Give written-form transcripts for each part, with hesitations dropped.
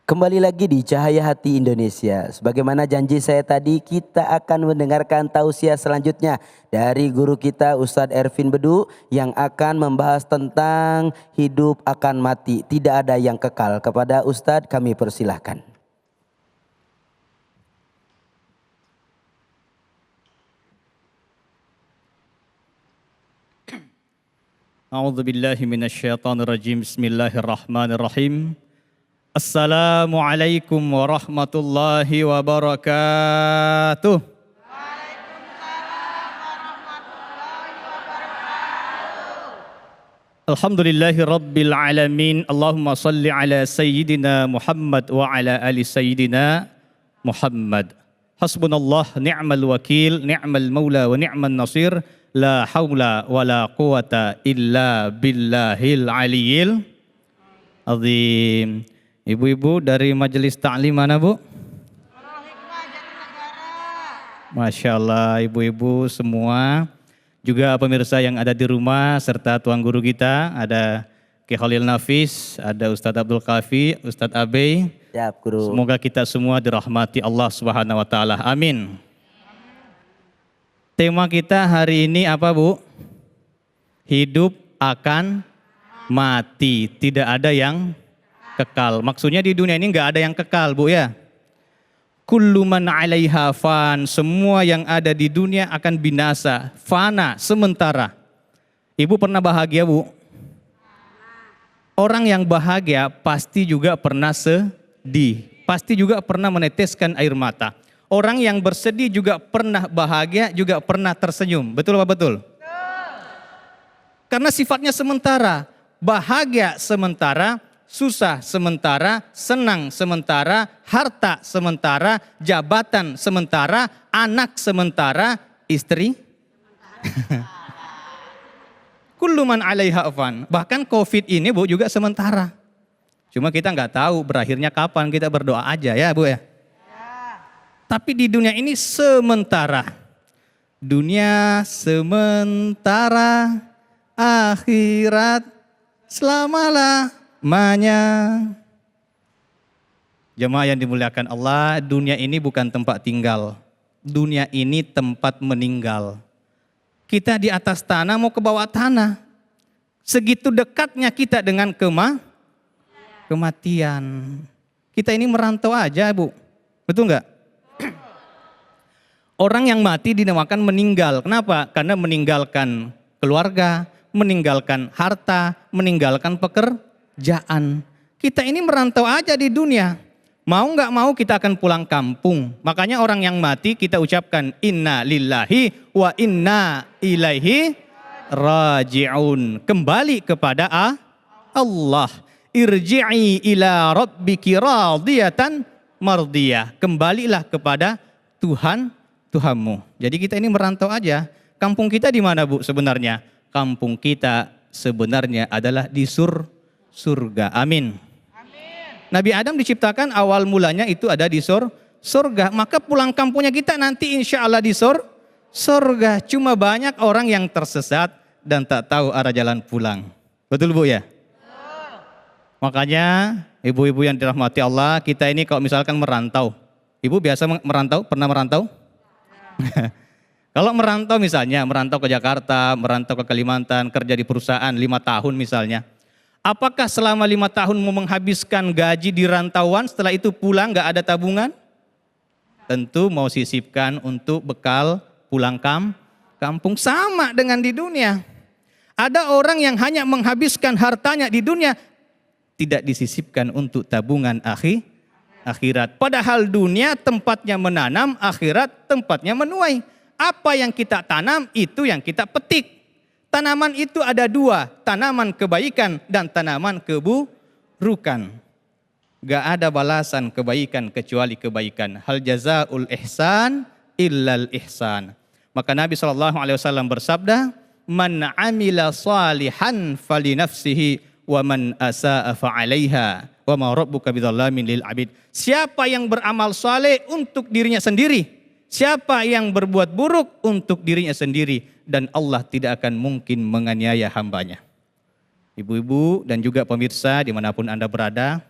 Kembali lagi di Cahaya Hati Indonesia. Sebagaimana janji saya tadi, kita akan mendengarkan tausiah selanjutnya dari guru kita Ustadz Ervin Bedu yang akan membahas tentang hidup akan mati, tidak ada yang kekal. Kepada Ustadz kami persilahkan. A'udzubillahi minasyaitonirrajim. Bismillahirrahmanirrahim. Assalamualaikum warahmatullahi wabarakatuh. Waalaikumsalam warahmatullahi wabarakatuh. Alhamdulillahi rabbil alamin. Allahumma salli ala sayyidina Muhammad wa ala ali sayyidina Muhammad. Hasbunallah ni'mal wakil, ni'mal maula wa ni'man nasir. La haula wa la quwata illa billahil aliyil azim. Ibu-ibu dari majelis ta'lim mana, Bu? Masya Allah, ibu-ibu semua. Juga pemirsa yang ada di rumah serta tuan guru kita, ada Ki Khalil Nafis, ada Ustadz Abdul Kafi, Ustadz Abe. Siap, guru. Semoga kita semua dirahmati Allah Subhanahu wa taala. Amin. Tema kita hari ini apa, Bu? Hidup akan mati, tidak ada yang kekal. Maksudnya di dunia ini nggak ada yang kekal, Bu, ya. Kullu man 'alaiha fan, semua yang ada di dunia akan binasa, fana, sementara. Ibu pernah bahagia, Bu? Orang yang bahagia pasti juga pernah sedih, pasti juga pernah meneteskan air mata. Orang yang bersedih juga pernah bahagia, juga pernah tersenyum. Betul apa betul? Karena sifatnya sementara. Bahagia sementara, susah sementara, senang sementara, harta sementara, jabatan sementara, anak sementara, istri. Kullu man 'alaiha fan. Bahkan COVID ini, Bu, juga sementara. Cuma kita nggak tahu berakhirnya kapan, kita berdoa aja ya, Bu, ya. Tapi di dunia ini sementara. Dunia sementara, akhirat selama-lamanya. Jemaah yang dimuliakan Allah, dunia ini bukan tempat tinggal. Dunia ini tempat meninggal. Kita di atas tanah mau ke bawah tanah. Segitu dekatnya kita dengan kematian. Kita ini merantau aja, Bu. Betul nggak? Orang yang mati dinamakan meninggal. Kenapa? Karena meninggalkan keluarga, meninggalkan harta, meninggalkan pekerjaan. Kita ini merantau aja di dunia. Mau nggak mau kita akan pulang kampung. Makanya orang yang mati kita ucapkan inna lillahi wa inna ilaihi raji'un. Kembali kepada Allah. Irji'i ila rabbiki radiyatan mardiyah. Kembalilah kepada Tuhanmu. Jadi kita ini merantau aja. Kampung kita di mana, Bu, sebenarnya? Kampung kita sebenarnya adalah di surga. Amin. Nabi Adam diciptakan awal mulanya itu ada di surga. Maka pulang kampungnya kita nanti insya Allah di surga. Cuma banyak orang yang tersesat dan tak tahu arah jalan pulang. Betul, Bu, ya? Makanya ibu-ibu yang dirahmati Allah, kita ini kalau misalkan merantau. Ibu biasa merantau? Pernah merantau? Kalau merantau misalnya, merantau ke Jakarta, merantau ke Kalimantan, kerja di perusahaan 5 tahun misalnya. Apakah selama 5 tahun mau menghabiskan gaji di rantauan, setelah itu pulang gak ada tabungan? Tentu mau sisipkan untuk bekal pulang kampung. Sama dengan di dunia. Ada orang yang hanya menghabiskan hartanya di dunia, tidak disisipkan untuk tabungan akhirat. Padahal dunia tempatnya menanam, akhirat tempatnya menuai. Apa yang kita tanam itu yang kita petik. Tanaman itu ada 2, tanaman kebaikan dan tanaman keburukan. Gak ada balasan kebaikan kecuali kebaikan. Hal jazaul ihsan illal ihsan. Maka Nabi SAW bersabda, man amila salihan fali nafsihi wa man asa'a fa'alaiha. Wa ma rabbuka bidzallamin lil abid. Siapa yang beramal saleh untuk dirinya sendiri, siapa yang berbuat buruk untuk dirinya sendiri, dan Allah tidak akan mungkin menganiaya hambanya. Ibu-ibu dan juga pemirsa dimanapun Anda berada,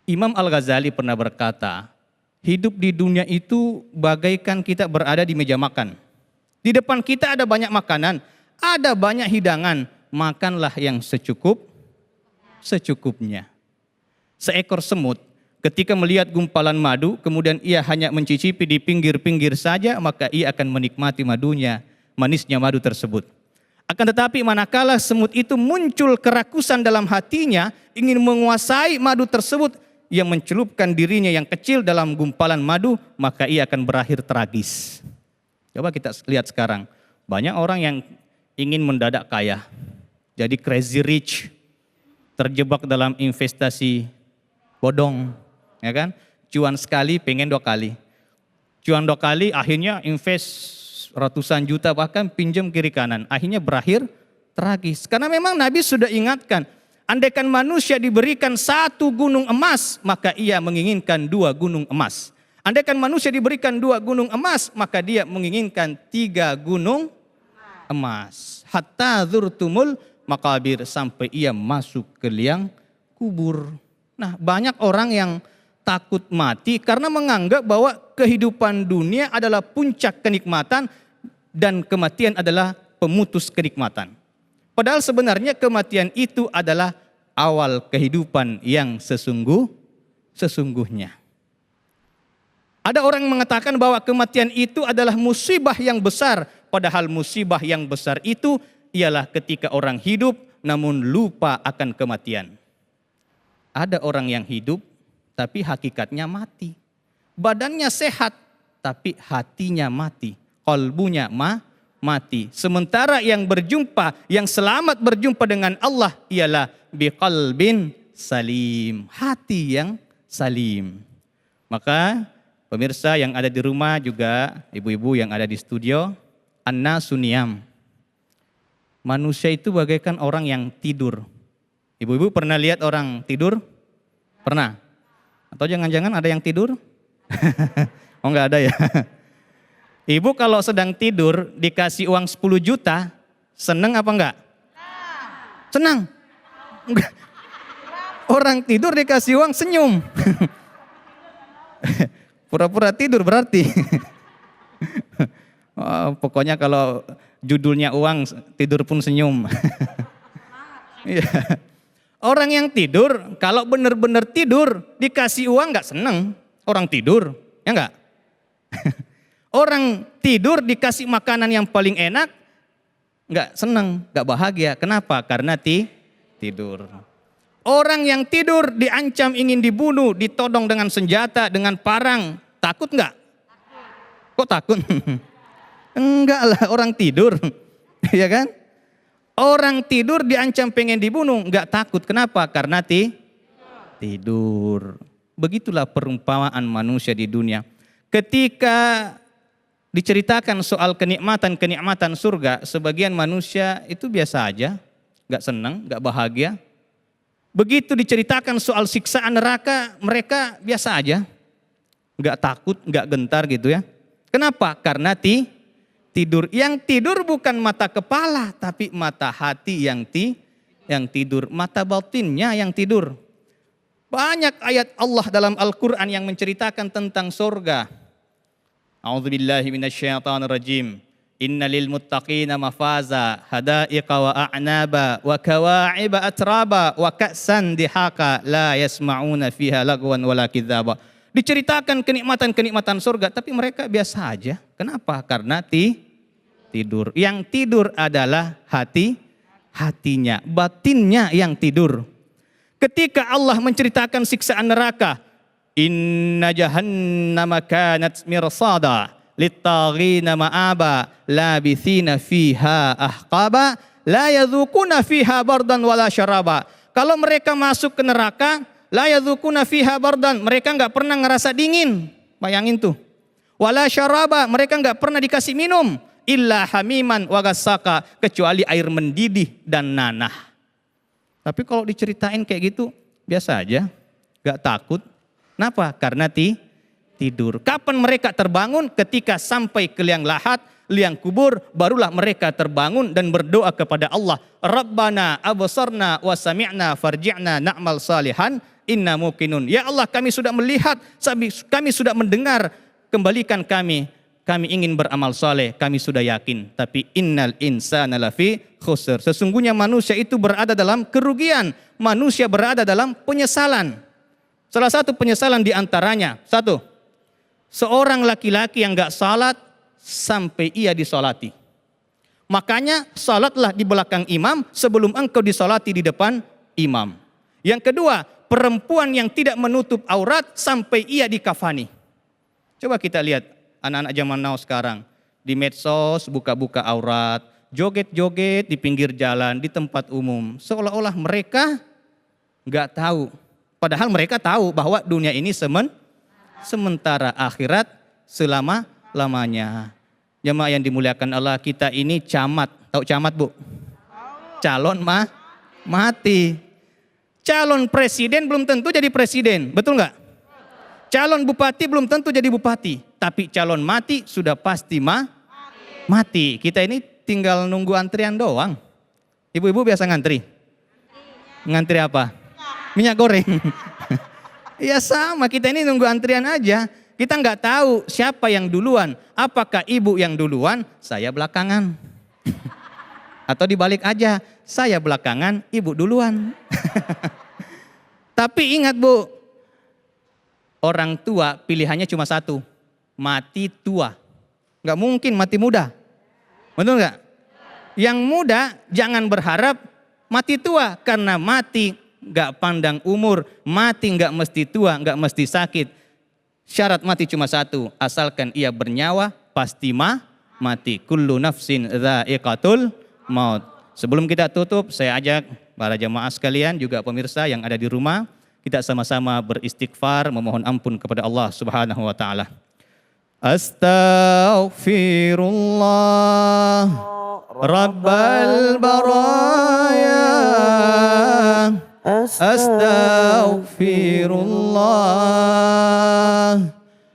Imam Al-Ghazali pernah berkata, hidup di dunia itu bagaikan kita berada di meja makan. Di depan kita ada banyak makanan, ada banyak hidangan, makanlah yang secukupnya. Seekor semut ketika melihat gumpalan madu, kemudian ia hanya mencicipi di pinggir-pinggir saja, maka ia akan menikmati madunya, manisnya madu tersebut. Akan tetapi manakala semut itu muncul kerakusan dalam hatinya, ingin menguasai madu tersebut, ia mencelupkan dirinya yang kecil dalam gumpalan madu, maka ia akan berakhir tragis. Coba kita lihat sekarang, banyak orang yang ingin mendadak kaya, jadi crazy rich, terjebak dalam investasi bodong, ya kan? Cuan sekali, pengen 2 kali. Cuan 2 kali, akhirnya invest ratusan juta, bahkan pinjam kiri kanan. Akhirnya berakhir tragis. Karena memang Nabi sudah ingatkan, andaikan manusia diberikan 1 gunung emas, maka ia menginginkan 2 gunung emas. Andaikan manusia diberikan 2 gunung emas, maka dia menginginkan 3 gunung emas. Hatta dzurtumul maqabir, sampai ia masuk ke liang kubur. Nah, banyak orang yang takut mati karena menganggap bahwa kehidupan dunia adalah puncak kenikmatan dan kematian adalah pemutus kenikmatan. Padahal sebenarnya kematian itu adalah awal kehidupan yang sesungguhnya. Ada orang yang mengatakan bahwa kematian itu adalah musibah yang besar, padahal musibah yang besar itu ialah ketika orang hidup namun lupa akan kematian. Ada orang yang hidup tapi hakikatnya mati. Badannya sehat tapi hatinya mati. Qalbunya mati. Sementara yang berjumpa, yang selamat berjumpa dengan Allah ialah biqalbin salim. Hati yang salim. Maka pemirsa yang ada di rumah juga, ibu-ibu yang ada di studio, annasu niyam. Manusia itu bagaikan orang yang tidur. Ibu-ibu pernah lihat orang tidur? Pernah? Atau jangan-jangan ada yang tidur? Oh, enggak ada ya. Ibu kalau sedang tidur dikasih uang 10 juta, seneng apa enggak? Senang. Enggak. Orang tidur dikasih uang senyum. Pura-pura tidur berarti. Oh, pokoknya kalau judulnya uang, tidur pun senyum. Orang yang tidur, kalau benar-benar tidur, dikasih uang enggak seneng. Orang tidur, ya enggak? Orang tidur dikasih makanan yang paling enak, enggak seneng, enggak bahagia. Kenapa? Karena tidur. Orang yang tidur diancam ingin dibunuh, ditodong dengan senjata, dengan parang. Takut enggak? Kok takut? Enggak lah, orang tidur. Ya kan? Orang tidur diancam pengen dibunuh, enggak takut. Kenapa? Karena tidur. Begitulah perumpamaan manusia di dunia. Ketika diceritakan soal kenikmatan surga, sebagian manusia itu biasa aja, enggak senang, enggak bahagia. Begitu diceritakan soal siksaan neraka, mereka biasa aja, enggak takut, enggak gentar gitu ya. Kenapa? Karena tidur. Yang tidur bukan mata kepala, tapi mata hati yang tidur, mata batinnya yang tidur. Banyak ayat Allah dalam Al-Quran yang menceritakan tentang surga. A'udzubillahi minasyaitonirrajim. Inna lil muttaqina mafaza hadaiqa wa a'naba wa kawa'iba atraba wa ka'san dihaka la yasma'una fiha lagwan wala kidzaba. Diceritakan kenikmatan-kenikmatan surga, tapi mereka biasa aja. Kenapa? Karena tidur. Yang tidur adalah hatinya, batinnya yang tidur. Ketika Allah menceritakan siksaan neraka, inna jahannama kanat mirsada littaghina ma'aba labithina fiha ahqaba la yadhukuna fiha bardan wala syaraba. Kalau mereka masuk ke neraka, la yadhukuna fiha bardan, mereka enggak pernah ngerasa dingin. Bayangin tuh. Wala syaraba, mereka enggak pernah dikasih minum. Illa hamiman wa gassaka, kecuali air mendidih dan nanah. Tapi kalau diceritain kayak gitu, biasa aja, gak takut. Kenapa? Karena tidur. Kapan mereka terbangun? Ketika sampai ke liang lahat, liang kubur, barulah mereka terbangun dan berdoa kepada Allah. Rabbana absarna wa sami'na farji'na na'mal salihan inna muqinun. Ya Allah, kami sudah melihat, kami sudah mendengar, kembalikan kami. Kami ingin beramal soleh, kami sudah yakin. Tapi innal insana lafi khusr. Sesungguhnya manusia itu berada dalam kerugian. Manusia berada dalam penyesalan. Salah satu penyesalan diantaranya, satu, seorang laki-laki yang gak salat sampai ia disolati. Makanya salatlah di belakang imam sebelum engkau disolati di depan imam. Yang kedua, perempuan yang tidak menutup aurat sampai ia dikafani. Coba kita lihat anak-anak zaman now sekarang. Di medsos buka-buka aurat, joget-joget di pinggir jalan, di tempat umum. Seolah-olah mereka nggak tahu. Padahal mereka tahu bahwa dunia ini sementara, akhirat selama-lamanya. Jemaah yang dimuliakan Allah, kita ini camat. Tahu camat, Bu? Calon mati. Calon presiden belum tentu jadi presiden, betul nggak? Calon bupati belum tentu jadi bupati, tapi calon mati sudah pasti mati. Kita ini tinggal nunggu antrian doang. Ibu-ibu biasa ngantri? Ngantri apa? Minyak goreng. Ya sama, kita ini nunggu antrian aja. Kita nggak tahu siapa yang duluan. Apakah ibu yang duluan, saya belakangan. Atau dibalik aja, saya belakangan, ibu duluan. Tapi ingat Bu, orang tua pilihannya cuma satu, mati tua. Nggak mungkin mati muda. Betul nggak? Yang muda jangan berharap mati tua, karena mati nggak pandang umur, mati nggak mesti tua, nggak mesti sakit. Syarat mati cuma satu, asalkan ia bernyawa pasti mati. Kullu nafsin dha'iqatul maut. Sebelum kita tutup, saya ajak para jemaah sekalian, juga pemirsa yang ada di rumah, kita sama-sama beristighfar, memohon ampun kepada Allah Subhanahu wa taala. Astaghfirullah Rabbal baraya. Astaghfirullah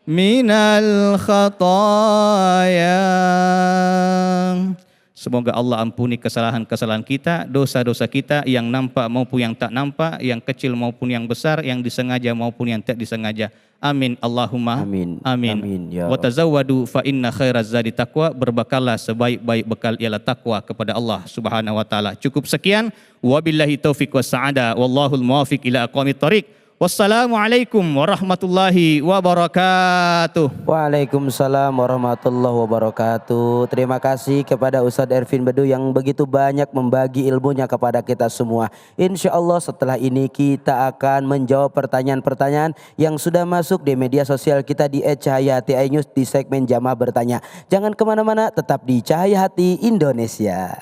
minal khataya. Semoga Allah ampuni kesalahan-kesalahan kita, dosa-dosa kita yang nampak maupun yang tak nampak, yang kecil maupun yang besar, yang disengaja maupun yang tak disengaja. Amin. Allahumma Amin. amin. Amin, ya Wa Rabb. tazawwadu fa inna khairaz zadi taqwa. Berbakallah, sebaik-baik bekal ialah takwa kepada Allah Subhanahu wa taala. Cukup sekian. Wabillahi taufiq wassaada. Wallahul muwaffiq ila aqwamit thoriq. Wassalamualaikum warahmatullahi wabarakatuh. Waalaikumsalam warahmatullahi wabarakatuh. Terima kasih kepada Ustadz Ervin Bedu yang begitu banyak membagi ilmunya kepada kita semua. Insya Allah setelah ini kita akan menjawab pertanyaan-pertanyaan yang sudah masuk di media sosial kita di @cahayahati iNews di segmen Jamaah Bertanya. Jangan kemana-mana, tetap di Cahaya Hati Indonesia.